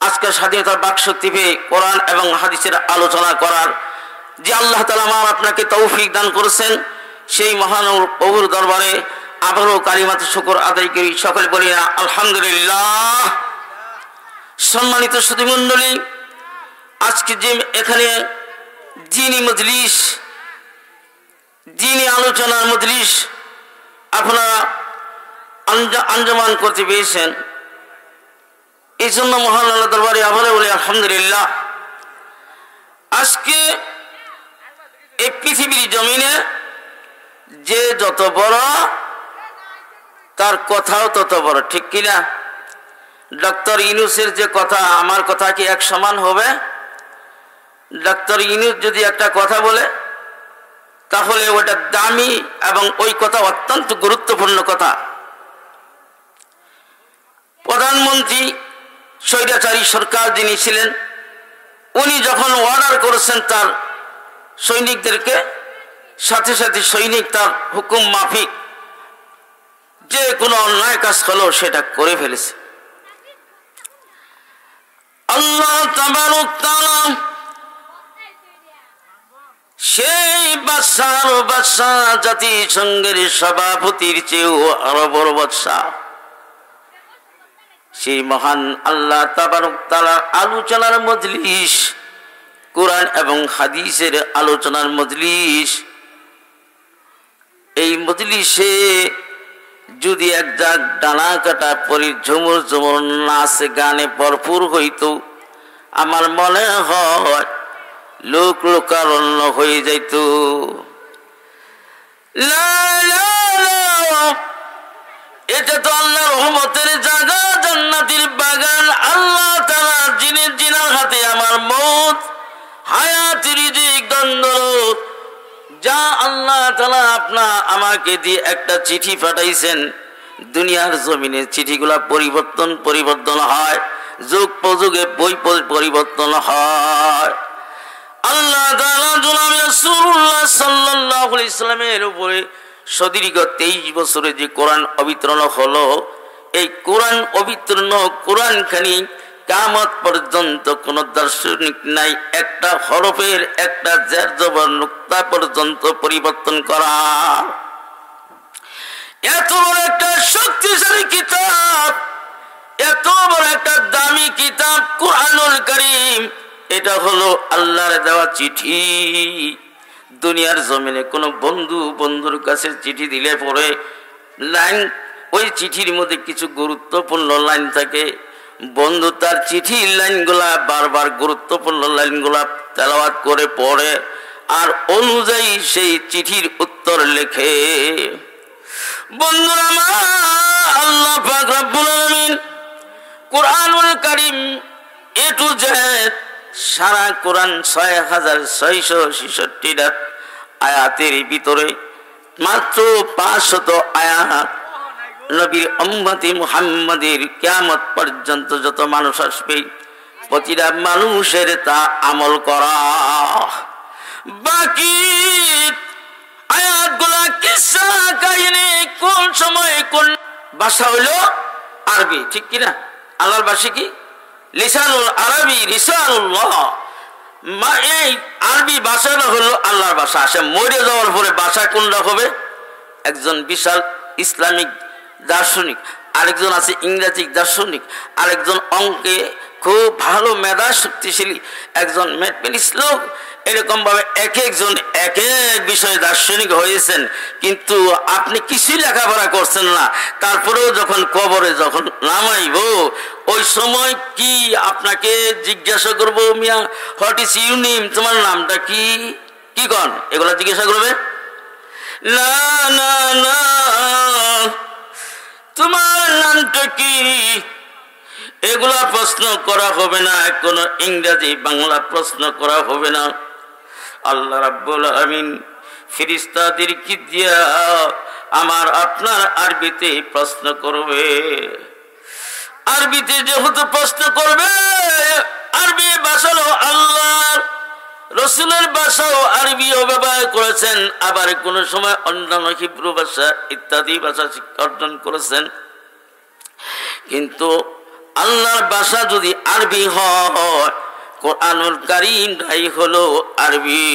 আজকে স্বাধীনতার বাকশক্তি পেয়ে কোরআন এবং হাদিসের আলোচনা করার যে আল্লাহ তাআলা আমার আপনাকে তৌফিক দান করেছেন, সেই মহান প্রভুর দরবারে আবারও কালিমাতুশ শুকর আদায় করি। সকলে বলি না আলহামদুলিল্লাহ। সম্মানিত সুধীমণ্ডলী, আজকে যে এখানে দ্বীনি মজলিস, দ্বীনি আলোচনার মজলিস আপনারা আঞ্জমান করতে পেরেছেন, এই জন্য মহান আল্লাহ দরবারে আবারও বলি আলহামদুলিল্লাহ। আজকে এই পৃথিবীর জমিনে যে যত বড় তার কথাও তত বড়, ঠিক কিনা? ডক্টর ইউনূসের যে কথা আমার কথা কি এক সমান হবে? ডক্টর ইউনূস যদি একটা কথা বলে তাহলে ওটা দামি এবং ওই কথা অত্যন্ত গুরুত্বপূর্ণ কথা। প্রধানমন্ত্রী স্বৈরাচারী সরকার যিনি ছিলেন, উনি যখন অর্ডার করেছেন তার সৈনিকদেরকে, সাথে সাথে সৈনিক তার হুকুম মাফিক যে কোনো অন্যায় কাজ হলো সেটা করে ফেলেছে। আল্লাহ তাবারক তাআলা সেই বাদশার বাদশাহ, জাতিসংঘের সভাপতির চেয়েও আরো বড় বাদশাহ, সেই মহান আল্লাহ তাবারক তাআলার আলোচনার মজলিস, কোরআন এবং হাদিসের আলোচনার মজলিস, এই মজলিসে যদি এক জাগ ডানা কাটা পরি ঝুমুর ঝুমুর নাচ গানে ভরপুর হইত, আমার মনে হয় লোক লোকারণ্য হয়ে যাইত। এটা তো আল্লাহর রহমতের জায়গা, জান্নাতের বাগান। আল্লাহ তাআলা জিনার হাতে আমার মউত, হায়াতের রিজিক দ্বন্দ্ব, যা আল্লাহ তাআলা আমাকে দিয়ে একটা চিঠি পাঠাইছেন। দুনিয়ার জমিনে চিঠিগুলা পরিবর্তন হয়, যুগ প্রযুগে বই পরিবর্তন হয়। আল্লাহ তাআলা জনাবে রাসূলুল্লাহ সাল্লাল্লাহু আলাইহি সাল্লামের উপরে সুদীর্ঘ 23 বছরে যে কোরআন অবতীর্ণ হলো, এই কোরআন অবতীর্ণ কোরআনখানি কিয়ামত পর্যন্ত কোন দার্শনিক নাই একটা হরফের একটা জের জবর নুক্তা পর্যন্ত পরিবর্তন করা। এত বড় একটা শক্তিশালী কিতাব, এত বড় একটা দামি কিতাব কোরআনুল কারীম, এটা হলো আল্লাহর দেওয়া চিঠি। দুনিয়ার জমিনে কোনো বন্ধুর কাছে চিঠি দিলে পরে লাইন, ওই চিঠির মধ্যে কিছু গুরুত্বপূর্ণ লাইন থাকে, বন্ধু তার চিঠির লাইনগুলা বারবার গুরুত্বপূর্ণ লাইনগুলা তেলাওয়াত করে পড়ে আর অনুযায়ী সেই চিঠির উত্তর লেখে। বন্ধুরা আমার, আল্লাহ পাক রব্বুল আলামিন কোরআনুল কারীম এ টু জেড সারা কোরআন 6666টা আয়াতের ভিতরে মাত্র 500 আয়াত নবীর উম্মতে মুহাম্মাদের কিয়ামত পর্যন্ত যত মানুষ আসবে প্রতিটা মানুষের তা আমল করা। বাকি আয়াতগুলা কিসসা কাহিনী কোন সময় কোন ভাষা হলো আরবি, ঠিক কিনা? আল্লাহর ভাষা কি? লিসানুল আরবি লিসানুল্লাহ। এই আরবি ভাষাটা হলো আল্লাহর ভাষা। আসে মরে যাওয়ার পরে ভাষা কোনটা হবে? একজন বিশাল ইসলামিক দার্শনিক, আরেকজন আছে ইংরেজি দার্শনিক, আরেকজন অঙ্কে খুব ভালো মেধা শক্তিশালী, একজন ম্যাথমেটিক্স লোক। এরকম ভাবে এক একজন এক এক বিষয়ে দার্শনিক হয়েছেন, কিন্তু আপনি কিছুই লেখাপড়া করছেন না। তারপরেও যখন কবরে যখন নামাইব ওই সময় কি আপনাকে জিজ্ঞাসা করবো, মিয়া হোয়াট ইজ ইউর নেম, তোমার নামটা কি, কি কন, এগুলা জিজ্ঞাসা করবে? না না না, তোমার নামটা কি, এগুলা প্রশ্ন করা হবে না। কোন ইংরেজি বাংলা প্রশ্ন করা হবে না। আল্লাহ রাব্বুল আমিন ফেরেশতাদেরকে দিয়া আমার আপনার আরবিতে প্রশ্ন করবে। আরবিতে যেহেতু প্রশ্ন করবে, আরবি ভাষা আল্লাহর রাসূলের ভাষাও আরবিও ব্যবহার করেছেন, আবার কোন সময় অন্যান্য হিব্রু ভাষা ইত্যাদি ভাষা শিক্ষা অর্জন করেছেন। কিন্তু আল্লাহর ভাষা যদি আরবি হয়, কোরআনুল কারীমটাই হলো আরবি।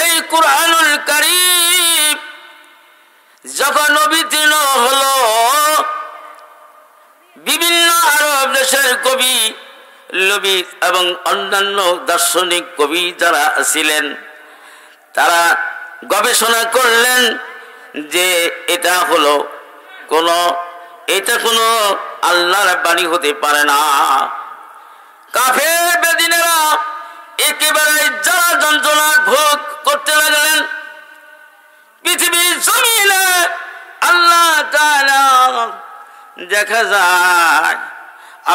এই কোরআনুল কারীম যখন অবতীর্ণ হলো, বিভিন্ন আরব দেশের কবি লবিত এবং অন্যান্য দার্শনিক কবি যারা ছিলেন, তারা গবেষণা করলেন যে এটা কোনো আল্লাহর বাণী হতে পারে না। কাফের বেদিনেরা একেবারে জ্বালা যন্ত্রণা ভোগ করতে লাগলেন। পৃথিবীর জমিনে আল্লাহ তাআলা দেখা যায়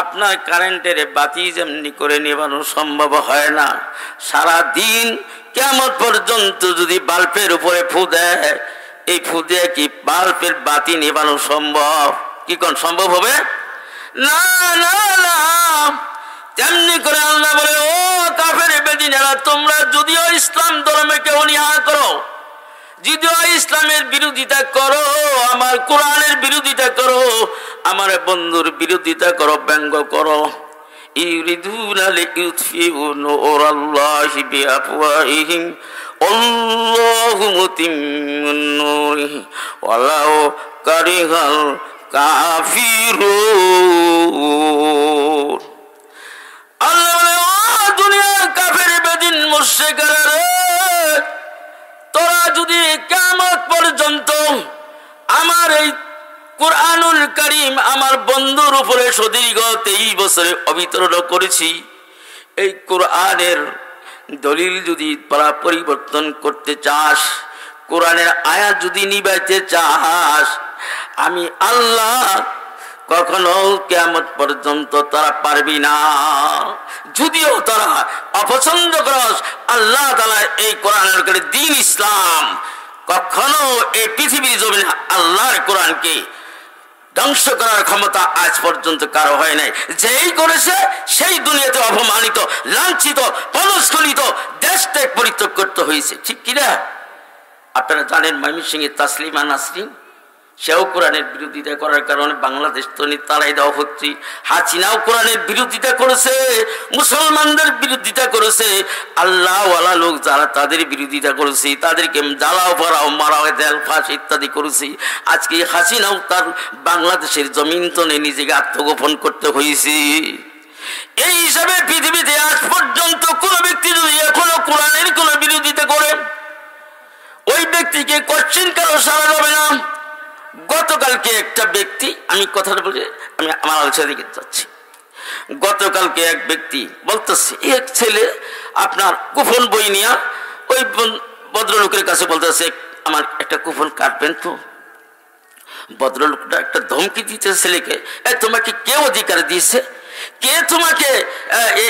আপনার কারেন্টের বাতি যেমনি করে নেবানো সম্ভব হয় না, সারা দিন কিয়ামত পর্যন্ত যদি বাল্বের উপরে ফু দেয়, এই ফু দিয়ে কি বাল্বের বাতি নেবানো সম্ভব? কি কোন সম্ভব হবে? না না না। তেমনি করে আল্লাহ বলে, ও কাফের বেদিনেরা, তোমরা যদিও ইসলাম ধর্মকে অনীহা করো, যদিও ইসলামের বিরোধিতা করো, আমার কোরআনের বিরোধিতা করো, আমার বন্ধুর বিরোধিতা করো, ব্যঙ্গ করো, ইউরিদুনা লিইউতফিউ নূরাল্লাহি বিআফওয়াহিহিম আল্লাহু মুতিম্মু নূরিহি ওয়ালাউ কারিহাল কাফিরুন। আল্লাহ বলে, ও দুনিয়ার কাফের বেদিন মুশরিকরা রে, তোরা যদি কিয়ামত পর্যন্ত আমার এই কুরআনুল কারীম আমার বন্ধুর উপরে সুদীর্ঘ 23 বছরে অবতীর্ণ করেছি, এই কোরআনের দলিল যদি তোরা পরিবর্তন করতে চাস, কোরআনের আয়াত যদি নিবাইতে চাস, আমি আল্লাহ কখনো কিয়ামত পর্যন্ত তারা পারবি না। যদিও তারা অপছন্দ করস, আল্লাহ তাআলা এই কোরআনের দ্বীন ইসলাম কখনো এই পৃথিবীর জমিনে আল্লাহর কোরআনকে ধ্বংস করার ক্ষমতা আজ পর্যন্ত কারো হয় নাই। যেই করেছে সেই দুনিয়াতে অপমানিত, লাঞ্ছিত, পদস্খলিত, দেশ ত্যাগ পরিত্যাগ করতে হয়েছে, ঠিক কিনা? আপনারা জানেন ময়মনসিংহের তাসলিমা নাসরিন, সেও কোরআনের বিরোধিতা করার কারণে বাংলাদেশ তো তারাই দেওয়া হচ্ছে। হাসিনাও কোরআনের বিরোধিতা করেছে, মুসলমানদের বিরোধিতা করেছে, আল্লাহওয়ালা লোক যারা তাদের বিরোধিতা করেছে তাদেরকে জ্বালাও পড়াও মারাও দেল ফাঁস ইত্যাদি করেছে। আজকে হাসিনাও তার বাংলাদেশের জমিন তনে নিজেকে আত্মগোপন করতে হয়েছে। এই হিসাবে পৃথিবীতে আজ পর্যন্ত কোন ব্যক্তি যদি এখনো কোরআনের কোন বিরোধিতা করে, ওই ব্যক্তিকে কোশ্চেন কারো সারা যাবে না। গতকালকে একটা ব্যক্তি, আমি কথাটা বলে আমি আমার আলোচনা দিকে যাচ্ছি, গতকালকে এক ব্যক্তি বলতেছে, এক ছেলে আপনার কুপন বই নিয়ে ওই ভদ্রলোকের কাছে বলতেছে, আমার একটা কুপন কাটবেন তো। ভদ্রলোকটা একটা ধমকি দিতে ছেলেকে, তোমাকে কে অধিকার দিয়েছে, কে তোমাকে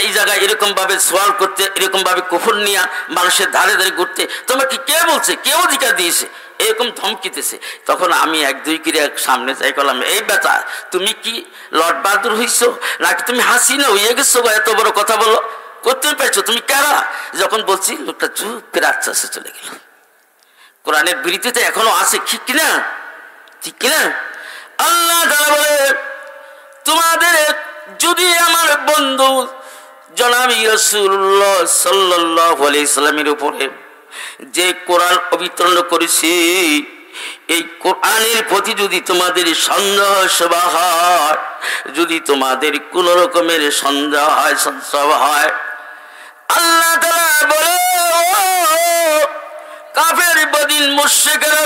এই জায়গায় এরকম ভাবে সওয়াল করতে, এরকম ভাবে কুপন নিয়ে মানুষের ধারে ধারে ঘুরতে তোমাকে কে বলছে, কে অধিকার দিয়েছে, এরকম ধমকিতেছে। তখন আমি এক দুই কিরে সামনে যাই, করলাম, এই বেটা তুমি কি লর্ড বাহাদুর হইছো নাকি তুমি হাসিনা হইয়ে গেছো? এত বড় কথা বলো, করতে পারছো, তুমি কারা? যখন বলছি, লোকটা চুপ করে আস্তে আস্তে চলে গেল। কোরআনের বিরোধিতা এখনো আছে, ঠিক কিনা? ঠিক কিনা? আল্লাহ তাআলা বলে, তোমাদের যদি আমার বন্ধু জনাবি রাসূলুল্লাহ সাল্লাল্লাহু আলাইহি সাল্লামের উপরে যে কোরআন অবতীর্ণ করেছি, এই কোরআনের প্রতি যদি তোমাদের সন্দেহ হয়, যদি তোমাদের কোন রকমের সন্দেহ হয়, সংশয় হয়, আল্লাহ তাআলা বলে, কাফের বদিন মুশরিকরা,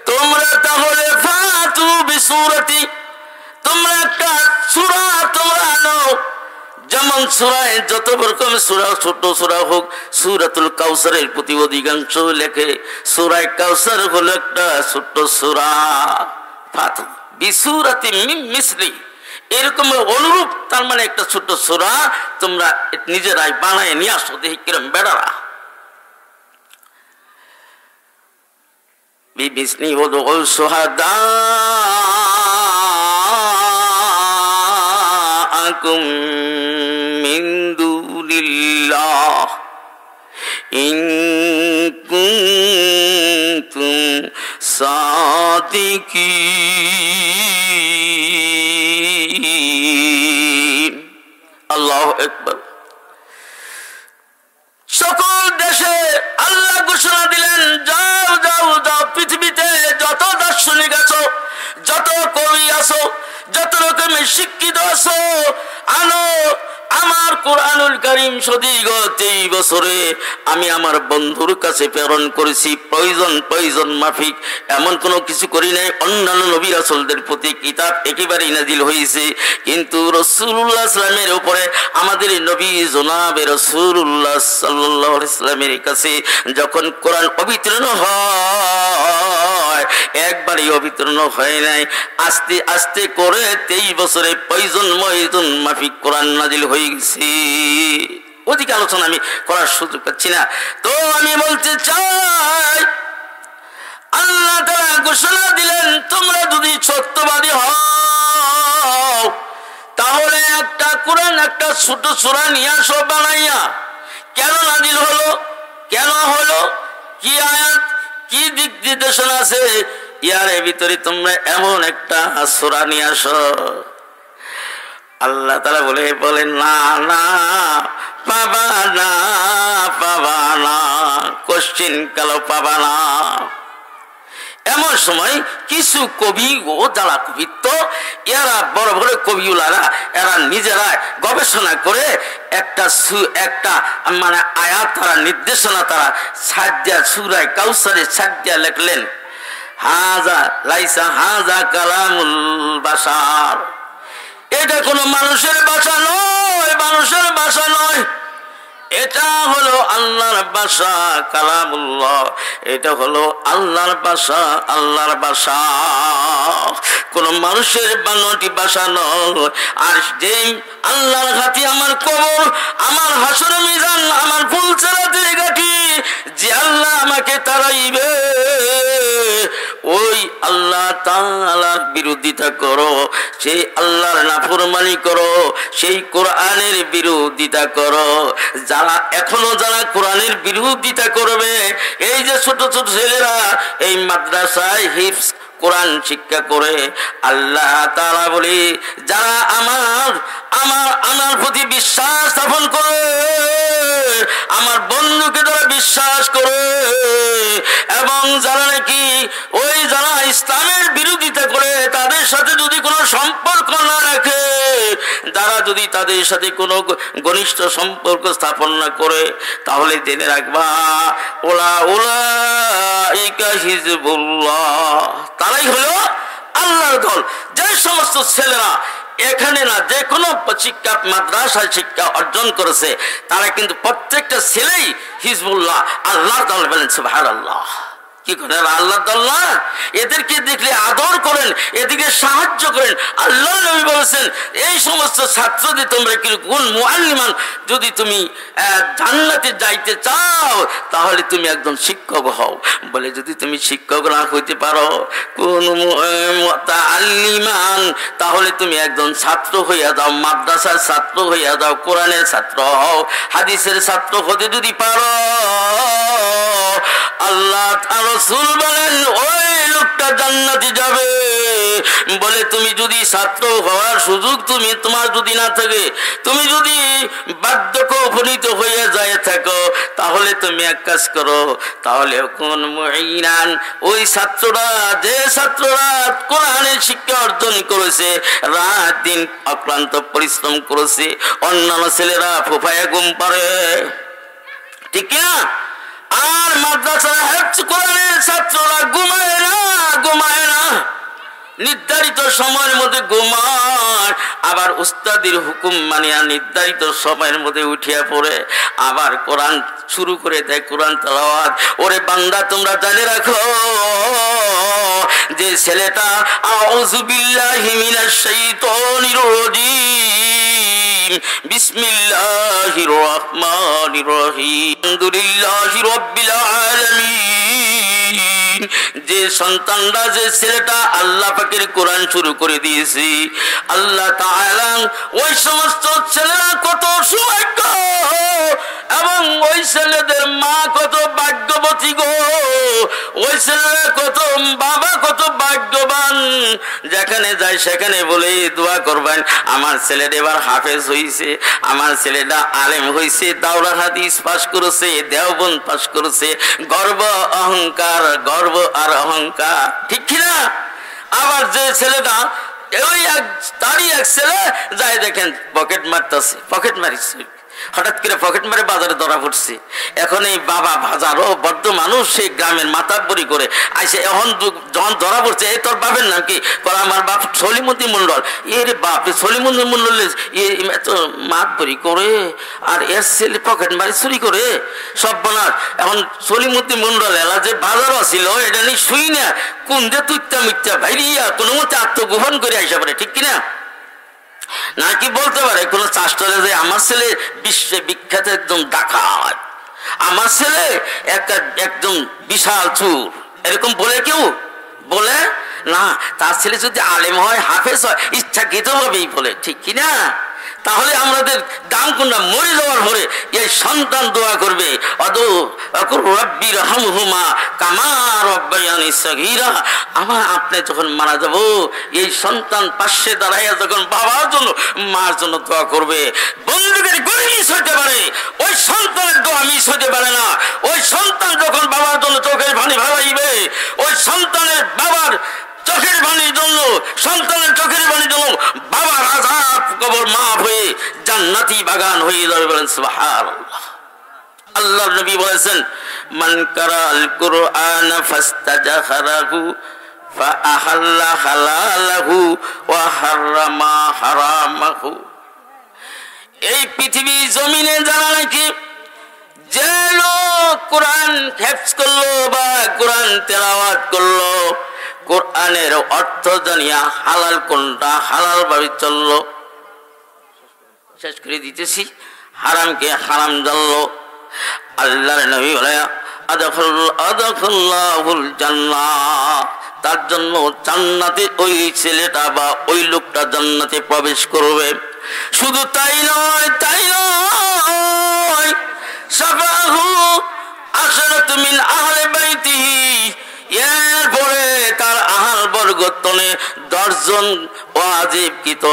তোমরা তাহলে ফাতু বিসূরাতি, তোমরা একটা সূরা তোমরা আনো, যেমন সূরায় যত রকম সূরা, ছোট সূরা হোক, সূরাতুল কাউসারের প্রতি অধিকাংশ লেখে সূরা কাউসার হলো একটা ছোট্ট সূরা। ফাতু বিসূরাতি মিন মিসলি, এরকম অনুরূপ, তার মানে একটা ছোট্ট সূরা তোমরা নিজেরাই বানায় নিয়ে আসো, দেখি কিরম বেড়ারা। বিবিসনি ওদুল সুহাদা আকুম মিন দুনিল্লাহ ইন কুনতুম সাদিকিন। আল্লাহু আকবার। সকল দেশে আল্লাহ ঘোষণা দিলেন, যাও যাও যাও, পৃথিবীতে যত দার্শনিক আছো, যত কবি আছো, যত রকমের শিক্ষিত আছো, আনো আমার কোরআনুল কারীম সদীর্ঘ 23 বছরে আমি আমার বন্ধুর কাছে প্রেরণ করেছি, প্রয়োজন মাফিক এমন কোনো কিছু করি নাই। অন্যান্য নবী রাসূলদের প্রতি কিতাব একেবারেই নাজিল হয়েছে, কিন্তু রাসূলুল্লাহ সাল্লামের উপরে আমাদের নবী জনাবে রাসূলুল্লাহ সাল্লাল্লাহু আলাইহি ওয়াসাল্লামের কাছে যখন কোরআন অবতীর্ণ হয়, একবারই অবতীর্ণ হয় নাই, আস্তে আস্তে করে 23 বছরে প্রয়োজন মাফিক কোরআন নাজিল হয়ে গেছে। অধিক আলোচনা আমি করার সুযোগ পাচ্ছি না, তো আমি বলতে চাই আল্লাহ তাআলা ঘোষণা দিলেন, তোমরা যদি সত্যবাদী হও তাহলে একটা কোরআন, একটা ছোট সূরা নিয়ে আসো বানাইয়া। কেন নাজিল হলো, কেন হলো, কি আয়াত, কি দিক নির্দেশনা আছে ইয়ার ভিতরে তোমরা এমন একটা সূরা নিয়ে আসো। আল্লাহ তাআলা বলেন না না, পাবা না, পাবা না, কোশ্চিন কালো পাবা না। এমন সময় কিছু কবি ও যারা কবিত্ব, এরা বড় বড় কবিউলারা এরা নিজেরা গবেষণা করে একটা মানে আয়াত তারা নির্দেশনা তারা সাজ্জা সূরা কাউসারে সাজ্জা লিখলেন, হাজা লাইসা হাজা কালামুল বাশার, এটা কোনো মানুষের ভাষা নয়, মানুষের ভাষা নয়, এটা হলো আল্লাহর ভাষা কালামুল্লাহ, এটা হলো আল্লাহর ভাষা, আল্লাহর ভাষা, কোন মানুষের বানানো ভাষা নয়। আর যে আল্লাহর হাতে আমার কবর, আমার হাসর মিজান, আমার ফুলসেরাতের গাঠি, যে আল্লাহ আমাকে তাড়াইবে, ওই আল্লাহ তাআলার বিরোধিতা করো, সেই আল্লাহর নাফরমানি করো, সেই কোরআনের বিরোধিতা করো। যারা এখনো যারা কোরআনের বিরোধিতা করবে, এই যে ছোট ছোট ছেলেরা এই মাদ্রাসায় হিফজ কোরআন শিক্ষা করে, আল্লাহ তাআলা বলে যারা আমার প্রতি বিশ্বাস স্থাপন করে, আমার বন্ধুকে যারা বিশ্বাস করে, এবং যারা নাকি ওই যারা ইসলামের বিরোধিতা করে তাদের সাথে যদি কোনো সম্পর্ক না রাখে, যারা যদি তাদের সাথে কোনো ঘনিষ্ঠ সম্পর্ক স্থাপন না করে, তাহলে জেনে রাখবা উলাইকা হিজবুল্লাহ, তারাই হলো আল্লাহর দল। যে সমস্ত ছেলেরা এখানে না যে কোনো শিক্ষা মাদ্রাসায় শিক্ষা অর্জন করেছে, তারা কিন্তু প্রত্যেকটা ছেলেই হিজবুল্লাহ, আল্লাহর দল বলেন সুবহানাল্লাহ। কি করেন আল্লাহর দল না, এদেরকে দেখলে আদর করেন, এদিকে সাহায্য করেন। আল্লাহ নবী বলেছেন, এই সমস্ত ছাত্রদের তোমরা কি কোন মুআল্লিমান, যদি তুমি জান্নাতে যাইতে চাও তাহলে তুমি একজন শিক্ষক হও। বলে যদি তুমি শিক্ষক না হইতে পারো, কোন মুতাআল্লিমান, তাহলে তুমি একজন ছাত্র হইয়া যাও, মাদ্রাসার ছাত্র হইয়া যাও, কোরআনের ছাত্র হও, হাদিসের ছাত্র হতে যদি পারো, আল্লাহ রাসূল বলেন ওই লোকটা জান্নাতে যাবে। বলে তুমি যদি ছাত্র হওয়ার সুযোগ তোমার যদি না থাকে, তুমি যদি বার্ধক্য উপনীত হয়ে যায় থাকো, তাহলে তুমি এক কাজ করো, তাহলে কোন মুঈনান, ওই ছাত্ররা যে ছাত্ররা কোরআনের শিক্ষা অর্জন করেছে, রাত দিন অক্লান্ত পরিশ্রম করেছে, অন্যান্য ছেলেরা ফোফায়া ঘুম পারে, ঠিক না? আর মাদ্রাসার হেফজ কোরআনের ছাত্ররা ঘুমায় না, নির্ধারিত সময়ের মধ্যে ঘুমায়, আবার উস্তাদের হুকুম মানিয়া নির্ধারিত সময়ের মধ্যে উঠিয়া পড়ে, আবার কোরআন শুরু করে দেয়, কোরআন তেলাওয়াত। ওরে বান্দা, তোমরা জানে রাখো যে ছেলেটা আউযু বিল্লাহি মিনাশ শাইতানির রাজীম, বিসমিল্লাহির রহমানির রহিম, আলহামদুলিল্লাহি রাব্বিল আলামিন, যে সন্তানরা যে ছেলেটা আল্লাহ পাকের কোরআন শুরু করে দিয়েছে, আল্লাহ তাআলা ওই সমস্ত ছেলেরা কত সৌভাগ্য, এবং ওই ছেলেদের মা কত ভাগ্যবতী গো, ওই ছেলেরা কত বাবা কত ভাগ্যবান, যেখানে যায় সেখানে বলে দোয়া করবেন আমার ছেলেটা এবার হাফেজ হইছে, আমার ছেলেটা আলেম হইছে, দাওরাত হাদিস পাস করেছে, দেওবন্দ পাস করেছে, গর্ব অহংকার, গর্ব আর অহংকার, ঠিক কিনা? আবার যে ছেলেটা ওই তারই এক ছেলে যাই দেখেন পকেট মারতেছে, পকেট মারিছে, হঠাৎ করে পকেট মারে বাজারে ধরা পড়ছে। এখন এই বাবা বাজারও বদ্ধ মানুষ, সেই গ্রামের মাতাব্বরি করে আইসে, এখন যখন ধরা পড়ছে, এই তোর বাপের নাম কি? আমার বাপ সলিমুদ্দিন মন্ডল। এর বাপ সলিমুদ্দিন মন্ডল এত মাতবরি করে আর এর ছেলে পকেট মারি চুরি করে, সব বনার। এখন সলিমুদ্দিন মন্ডল এলা যে বাজারও ছিল এটা নিয়ে শুই না, কোন যে তুইটা মিথ্যা ভাইরিয়া কোনো মতে আত্মগোপন করে আইসা পারে, ঠিক কিনা? নাকি বলতে পারে কোন চাষটারে যে আমার ছেলে বিশ্বে বিখ্যাত একদম ডাকাত, আমার ছেলে একদম বিশাল চুর, এরকম বলে কেউ? বলে না। তার ছেলে যদি আলেম হয়, হাফেজ হয়, ইচ্ছাকৃত ভাবেই বলে, ঠিক কিনা? তাহলে আমাদের দাম কোনটা? মরে যাওয়ার পরে এই সন্তান দোয়া করবে, রব্বি রহমহুমা কামা রব্বায়ানি সগীরা। আমার আপনি যখন মারা যাব, এই সন্তান পাশে দাঁড়াইয়া যখন বাবার জন্য মার জন্য দোয়া করবে, বন্ধুদের গড়ে মিস হইতে পারে, ওই সন্তানের দোয়া মিস হইতে পারে না। ওই সন্তান যখন বাবার জন্য চোখের পানি ভাবাইবে, ওই সন্তানের বাবার চোখের পানির জন্য, সন্তানের চোখের পানির জন্য বাবার আযাব কবর মাফ হয়ে জান্নাতি বাগান হয়ে যাবে। বলেন সুবহানাল্লাহ। আল্লাহর নবী বলেছেন, মান কারাল কুরআন ফাস্তাজাখারাহু ফাআহাল্লা হালালাহু ওয়া হারামা হারামাহু। এই পৃথিবী জমিনে যারা নাকি যে লোক কোরআন হেফজ করলো বা কোরআন তেলাওয়াত করলো, কোরআনের অর্থ জানিয়া হালাল কোনটা হালাল ভাবে চললো, শেষ করে দিতেছি, হারামকে হারাম জানলো, আল্লাহর নবী বলে আদাখাল্লাহুল জান্নাহ, তার জন্য জান্নাতে ওই ছেলেটা বা ওই লোকটা জান্নাতে প্রবেশ করবে। শুধু তাই নয়, তাই নয়, সাফাহু আশরাতু মিন আহলি বাইতিহি, এরপরে তার আহাল বর্গতনে 10 জন ওয়াজিবকৃত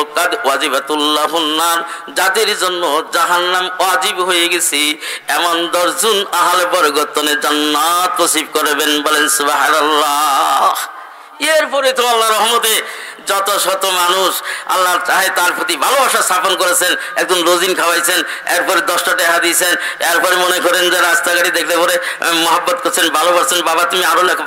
ওয়াজিবাতুল্লাহুন নার, যাদের জন্য জাহান্নাম ওয়াজিব হয়ে গেছে, এমন 10 জন আহাল বর্গতনে জান্নাত নসিব করবেন। বলেন সুবহানাল্লাহ। এরপরে তো আল্লাহর রহমতে যত শত মানুষ আল্লাহ চাহে তার প্রতি ভালোবাসা স্থাপন করেছেন, একজন রোজিন খাওয়াইছেন, এরপরে 10টা টাকা দিয়েছেন, এরপরে মনে করেন যে রাস্তাঘাটে দেখলে পরে মহব্বত করছেন, ভালোবাসছেন, বাবা তুমি আরো লেখো।